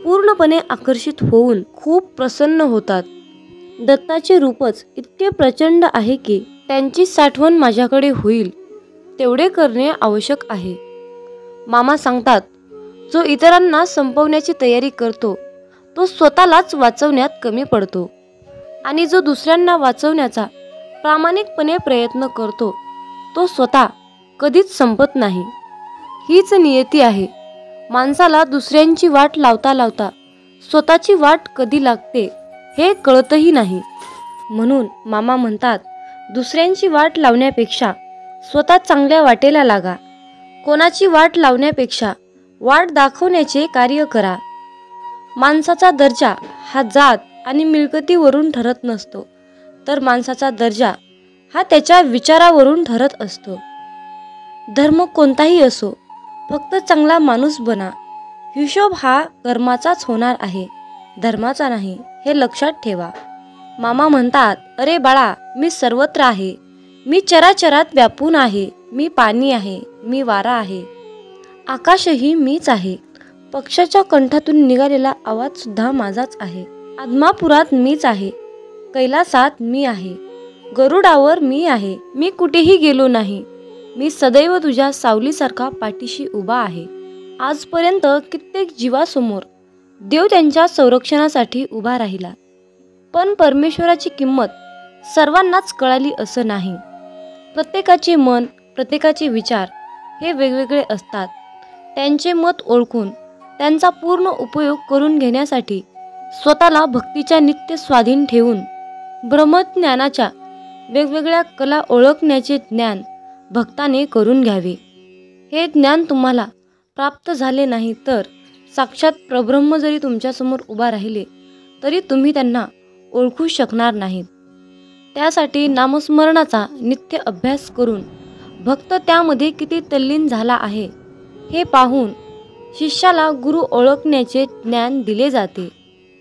पूर्णपणे आकर्षित होऊन खूप प्रसन्न होतात. दत्ताचे रूपच इतके प्रचंड आहे की त्यांची साठवण माझ्याकडे होईल तेवढे करणे आवश्यक आहे. मामा सांगतात, जो इतरांना संपवण्याची तयारी करतो तो स्वतःलाच वाचवण्यात कमी पडतो, आणि जो दुसऱ्यांना वाचवण्याचा प्रामाणिकपणे प्रयत्न करतो तो स्वतः कधीच संपत नाही. हीच नियती आहे. माणसाला दुसऱ्यांची वाट लावता लावता स्वतःची वाट कधी लागते हे कळतही नाही. म्हणून मामा म्हणतात, दुसऱ्यांची वाट लावण्यापेक्षा स्वतः चांगल्या वाटेला लागा. कोणाची वाट लावण्यापेक्षा वाट दाखवण्याचे कार्य करा. माणसाचा दर्जा हा जात आणि मिळकतीवरून ठरत नसतो, तर माणसाचा दर्जा हा त्याच्या विचारावरून ठरत असतो. धर्म कोणताही असो, फक्त चांगला माणूस बना. हिशोब हा कर्माचाच होणार आहे, धर्माचा नाही, हे लक्षात ठेवा. मामा म्हणतात, अरे बाळा, मी सर्वत्र आहे. मी चराचरात व्यापून आहे. मी पाणी आहे, मी वारा आहे, आकाशही मीच आहे. पक्षाच्या कंठातून निघालेला आवाज सुद्धा माझाच आहे. आदमापुरात मीच आहे, कैलासात मी आहे, गरुडावर मी आहे. मी कुठेही गेलो नाही. मी सदैव तुझ्या सावलीसारखा पाठीशी उभा आहे. आजपर्यंत कित्येक जीवासमोर देव त्यांच्या संरक्षणासाठी उभा राहिला, पण परमेश्वराची किंमत सर्वांनाच कळाली असं नाही. प्रत्येकाचे मन, प्रत्येकाचे विचार हे वेगवेगळे असतात. त्यांचे मत ओळखून त्यांचा पूर्ण उपयोग करून घेण्यासाठी स्वतःला भक्तीच्या नित्य स्वाधीन ठेवून ब्रह्मज्ञानाच्या वेगवेगळ्या कला ओळखण्याचे ज्ञान भक्ताने करून घ्यावे. हे ज्ञान तुम्हाला प्राप्त झाले नाही तर साक्षात परब्रह्म जरी तुमच्यासमोर उभा राहिले तरी तुम्ही त्यांना ओळखू शकणार नाहीत. त्यासाठी नामस्मरणाचा नित्य अभ्यास करून भक्त त्यामध्ये किती तल्लीन झाला आहे हे पाहून शिष्याला गुरु ओळखण्याचे ज्ञान दिले जाते.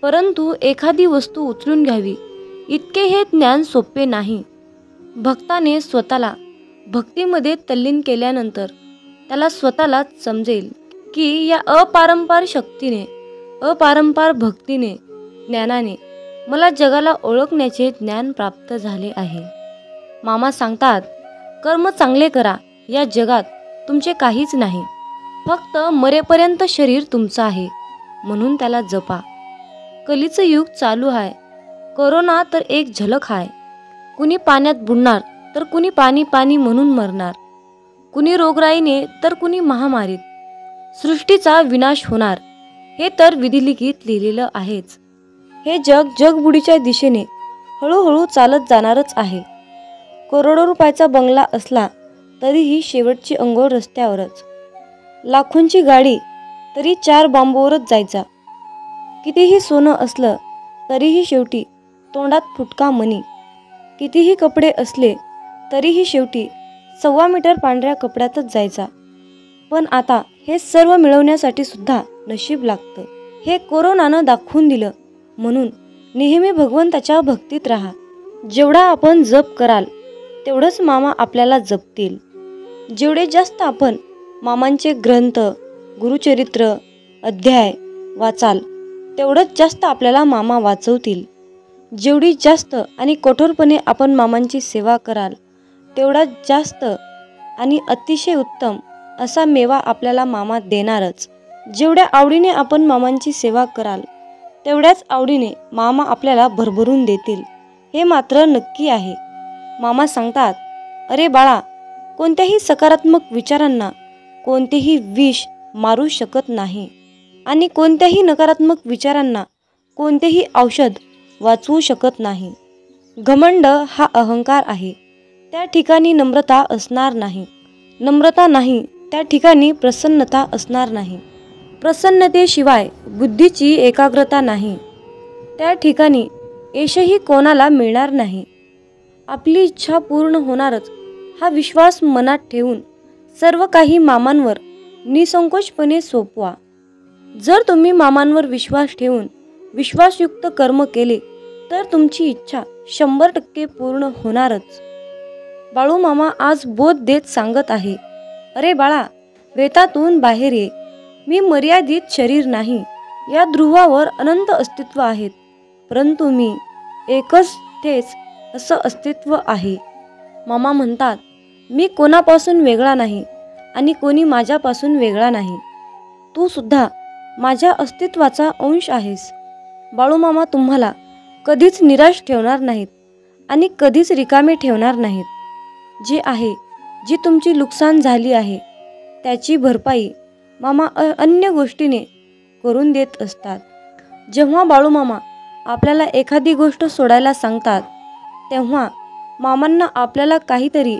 परंतु एखादी वस्तू उचलून घ्यावी इतके हे ज्ञान सोपे नाही. भक्ताने स्वतःला भक्तीमध्ये तल्लीन केल्यानंतर त्याला स्वतःलाच समजेल की या अपारंपार शक्तीने, अपारंपार भक्तीने, ज्ञानाने मला जगाला ओळखण्याचे ज्ञान प्राप्त झाले आहे. मामा सांगतात, कर्म चांगले करा. या जगात तुमचे काहीच नाही, फक्त मरेपर्यंत शरीर तुमचं आहे, म्हणून त्याला जपा. कलीचं युग चालू आहे. कोरोना तर एक झलक आहे. कुणी पाण्यात बुडणार तर कुणी पाणी पाणी म्हणून मरणार, कुणी रोगराईने तर कुणी महामारीत. सृष्टीचा विनाश होणार हे तर विधिलिखित लिहिलेलं आहेच. हे जग जगबुडीच्या दिशेने हळूहळू चालत जाणारच आहे. करोडो रुपयाचा बंगला असला तरीही शेवटची अंघोळ रस्त्यावरच. लाखोंची गाडी तरी 4 बांबूवरच जायचा. कितीही सोनं असलं तरीही शेवटी तोंडात फुटका मणी. कितीही कपडे असले तरीही शेवटी 1.25 मीटर पांढऱ्या कपड्यातच जायचा. पण आता हे सर्व मिळवण्यासाठी सुद्धा नशीब लागतं. हे कोरोनानं दाखवून दिलं. म्हणून नेहमी भगवंताच्या भक्तीत राहा. जेवढा आपण जप कराल तेवढंच मामा आपल्याला जपतील. जेवढे जास्त आपण मामांचे ग्रंथ, गुरुचरित्र, अध्याय वाचाल तेवढंच जास्त आपल्याला मामा वाचवतील. जेवढी जास्त आणि कठोरपणे आपण मामांची सेवा कराल तेवढा जास्त आणि अतिशय उत्तम असा मेवा आपल्याला मामा देणारच. जेवढ्या आवडीने आपण मामांची सेवा कराल तेवढ्याच आवडीने मामा आपल्याला भरभरून देतील. हे मात्र नक्की आहे. मामा सांगतात, अरे बाळा, कोणत्याही सकारात्मक विचारांना कोणतेही विष मारू शकत नाही आणि कोणत्याही नकारात्मक विचारांना कोणतेही औषध वाचवू शकत नाही. घमंड हा अहंकार आहे, त्या ठिकाणी नम्रता असणार नाही. नम्रता नाही त्या ठिकाणी प्रसन्नता असणार नाही. प्रसन्नतेशिवाय बुद्धीची एकाग्रता नाही, त्या ठिकाणी यशही कोणाला मिळणार नाही. आपली इच्छा पूर्ण होणारच हा विश्वास मनात ठेवून सर्व काही मामांवर निसंकोचपणे सोपवा. जर तुम्ही मामांवर विश्वास ठेवून विश्वासयुक्त कर्म केले तर तुमची इच्छा 100% पूर्ण होणारच. बाळू मामा आज बोध देत सांगत आहे, अरे बाळा, वेतातून बाहेर ये. मी मर्यादित शरीर नाही, या ध्रुवावर अनंत अस्तित्व आहेत, परंतु मी एकच तेच असं अस्तित्व आहे. मामा म्हणतात, मी कोणापासून वेगळा नाही आणि कोणी माझ्यापासून वेगळा नाही. तू सुद्धा माझ्या अस्तित्वाचा अंश आहेस. बाळूमामा तुम्हाला कधीच निराश ठेवणार नाहीत आणि कधीच रिकामे ठेवणार नाहीत. जे आहे, जी तुमची नुकसान झाली आहे त्याची भरपाई मामा अन्य गोष्टीने करून देत असतात. जेव्हा बाळूमामा आपल्याला एखादी गोष्ट सोडायला सांगतात तेव्हा मामांना आपल्याला काहीतरी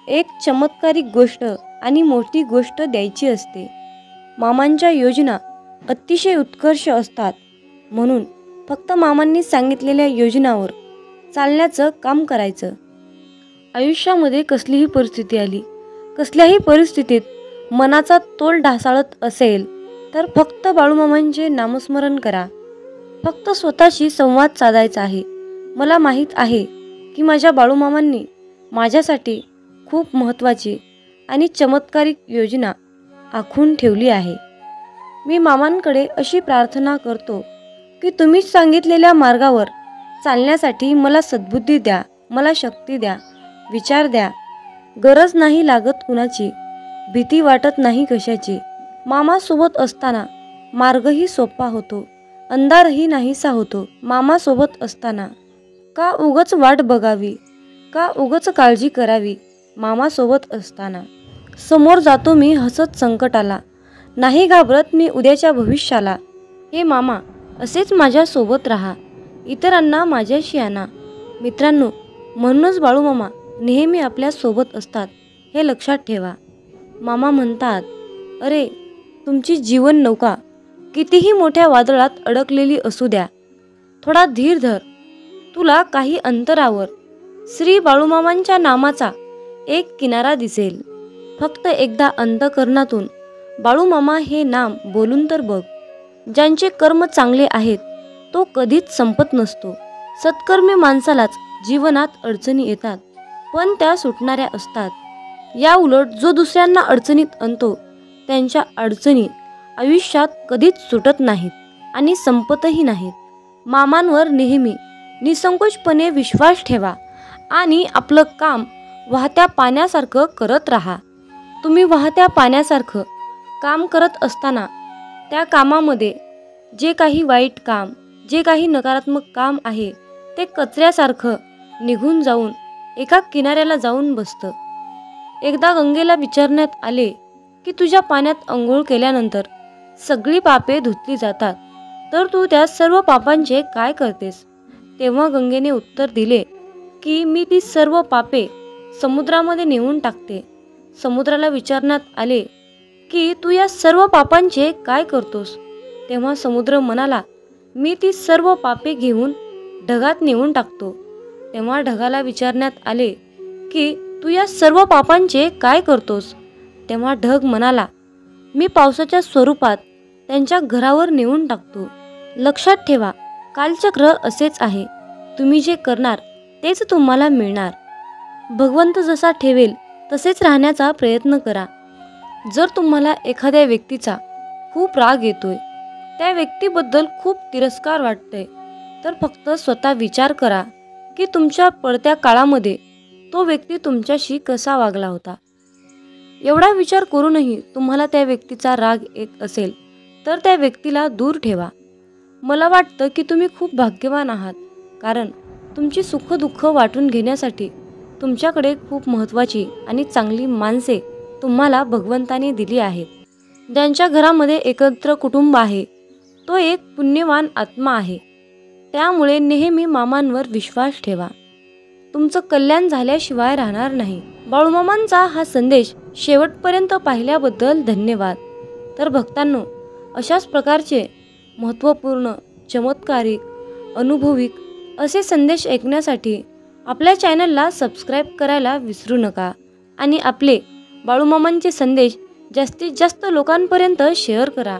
एक चमत्कारिक गोष्ट आणि मोठी गोष्ट द्यायची असते. मामांच्या योजना अतिशय उत्कर्ष असतात. म्हणून फक्त मामांनी सांगितलेल्या योजनावर चालण्याचं काम करायचं. आयुष्यामध्ये कसलीही परिस्थिती आली, कसल्याही परिस्थितीत मनाचा तोल ढासाळत असेल तर फक्त बाळूमामांचे नामस्मरण करा. फक्त स्वतःशी संवाद साधायचा आहे. मला माहीत आहे की माझ्या बाळूमामांनी माझ्यासाठी खूप महत्त्वाची आणि चमत्कारिक योजना आखून ठेवली आहे. मी मामांकडे अशी प्रार्थना करतो की तुम्ही सांगितलेल्या मार्गावर चालण्यासाठी मला सद्बुद्धी द्या, मला शक्ती द्या, विचार द्या. गरज नाही लागत कुणाची, भीती वाटत नाही कशाची. मामासोबत असताना मार्गही सोपा होतो, अंधारही नाहीसा होतो. मामासोबत असताना का उगच वाट बघावी, का उगच काळजी करावी. मामासोबत असताना समोर जातो मी हसत संकटाला, नाही घाबरत मी उद्याच्या भविष्याला. हे मामा, असेच माझ्यासोबत राहा, इतरांना माझ्याशी आणा. मित्रांनो, म्हणूनच बाळूमामा नेहमी आपल्या सोबत असतात, हे लक्षात ठेवा. मामा म्हणतात, अरे, तुमची जीवन नौका कितीही मोठ्या वादळात अडकलेली असू द्या, थोडा धीर धर. तुला काही अंतरावर श्री बाळूमामांच्या नामाचा एक किनारा दिसेल. फक्त एकदा अंतःकरणातून बाळूमामा हे नाम बोलून तर बघ. ज्यांचे कर्म चांगले आहेत तो कधीच संपत नसतो. सत्कर्मी माणसालाच जीवनात अडचणी येतात, पण त्या सुटणाऱ्या असतात. या उलट जो दुसऱ्यांना अडचणीत आणतो त्यांच्या अडचणी आयुष्यात कधीच सुटत नाहीत आणि संपतही नाहीत. मामांवर नेहमी निसंकोचपणे विश्वास ठेवा आणि आपलं काम वाहत्या पाण्यासारखं करत राहा. तुम्ही वाहत्या पाण्यासारखं काम करत असताना त्या कामामध्ये जे काही वाईट काम, जे काही नकारात्मक काम आहे ते कचऱ्यासारखं निघून जाऊन एका किनाऱ्याला जाऊन बसतं. एकदा गंगेला विचारण्यात आले की तुझ्या पाण्यात अंघोळ केल्यानंतर सगळी पापे धुतली जातात, तर तू त्या सर्व पापांचे काय करतेस? तेव्हा गंगेने उत्तर दिले की मी ती सर्व पापे समुद्रामध्ये नेऊन टाकते. समुद्राला विचारण्यात आले की तू या सर्व पापांचे काय करतोस? तेव्हा समुद्र म्हणाला, मी ती सर्व पापे घेऊन ढगात नेऊन टाकतो. तेव्हा ढगाला विचारण्यात आले की तू या सर्व पापांचे काय करतोस? तेव्हा ढग म्हणाला, मी पावसाच्या स्वरूपात त्यांच्या घरावर नेऊन टाकतो. लक्षात ठेवा, कालचक्र असेच आहे. तुम्ही जे करणार तेच तुम्हाला मिळणार. भगवंत जसा ठेवेल तसेच राहण्याचा प्रयत्न करा. जर तुम्हाला एखाद्या व्यक्तीचा खूप राग येतोय, त्या व्यक्तीबद्दल खूप तिरस्कार वाटतंय, तर फक्त स्वतः विचार करा की तुमच्या पडत्या काळामध्ये तो व्यक्ती तुमच्याशी कसा वागला होता. एवढा विचार करूनही तुम्हाला त्या व्यक्तीचा राग येत असेल तर त्या व्यक्तीला दूर ठेवा. मला वाटतं की तुम्ही खूप भाग्यवान आहात, कारण तुमची सुखदुःख वाटून घेण्यासाठी तुमच्याकडे खूप महत्त्वाची आणि चांगली माणसे तुम्हाला भगवंताने दिली आहेत. ज्यांच्या घरामध्ये एकत्र कुटुंब आहे तो एक पुण्यवान आत्मा आहे. त्यामुळे नेहमी मामांवर विश्वास ठेवा. तुमचं कल्याण झाल्याशिवाय राहणार नाही. बाळूमामांचा हा संदेश शेवटपर्यंत पाहिल्याबद्दल धन्यवाद. तर भक्तांनो, अशाच प्रकारचे महत्त्वपूर्ण, चमत्कारिक, अनुभविक असे संदेश ऐकण्यासाठी आपल्या चॅनलला सबस्क्राईब करायला विसरू नका आणि आपले बाळूमामांचे संदेश जास्तीत जास्त लोकांपर्यंत शेअर करा.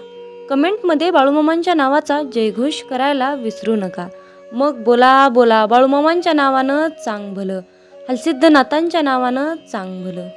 कमेंटमध्ये बाळूमामांच्या नावाचा जयघोष करायला विसरू नका. मग बोला बोला बाळूमामांच्या नावानं चांग भलं, हलसिद्धनाथांच्या नावानं चांग भलं.